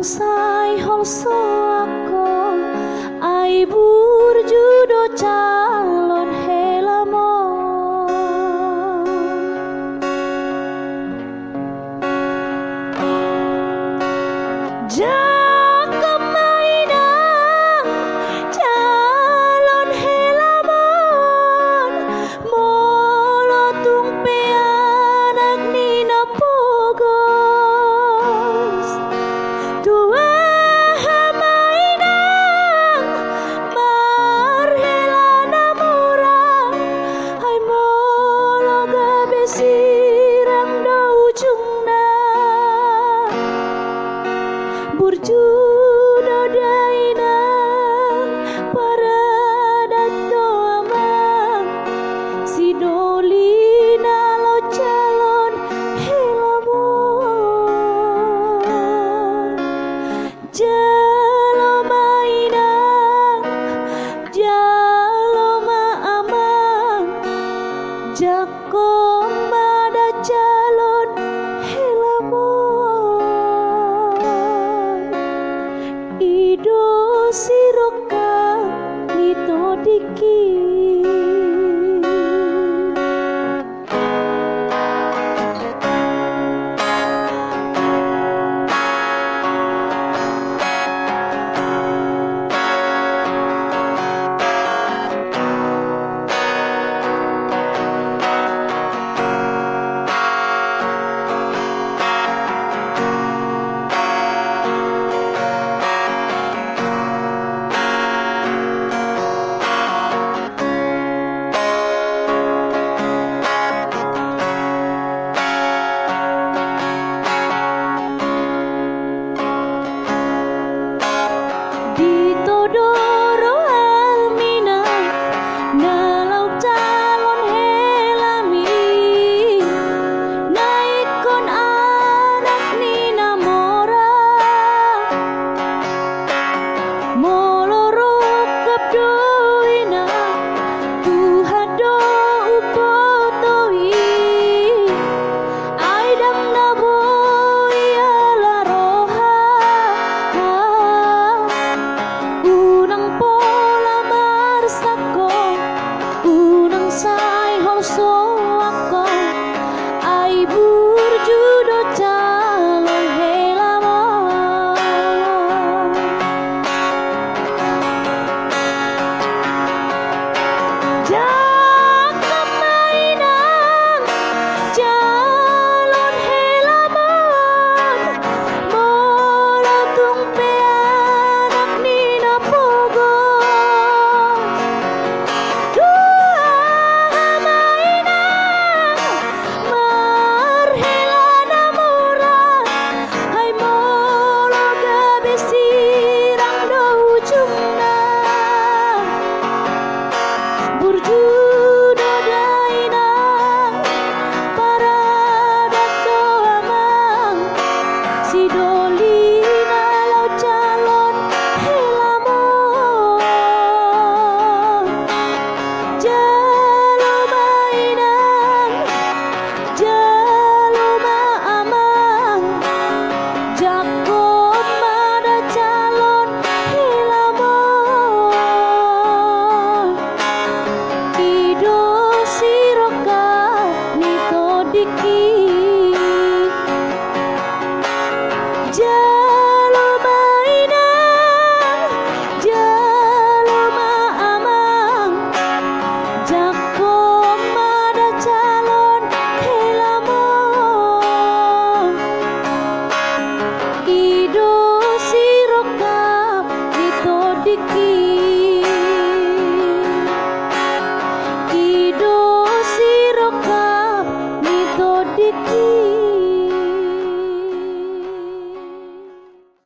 Sai holso ako ay burjudo calon Hela mo Jakob mainang calon Hela mo molo tumpe anak nina Pogos dua mainang marhela namurang ay molo gabi sirang do ujungna burjudo dainang para dato amang si dolina lo calon Hela mo jalo mainang jalo maamang jako mada calon Hela mo ido siroka mitodiki ditodoro almina nalau calon Helami naikon anak nina mora moloro kapdoina tuhado upotoi aidang naboi ala roha unang pola marsako unang sai holso ako ay burjudo calon Hela mo Jakob mainang calon Hela mo molo tumpe anak nina Pogos dua mainang marhela namurang ay molo gabi sirang do ujungna burjudo dainang para dato amang si dolina lo calon Hela mo jalo mainang jalo maamang jako mada calon Hela mo ido siroka mitodiki jalo mainang jalo maamang jako mada calon Hela mo ido siroka mitodiki ido siroka mitodiki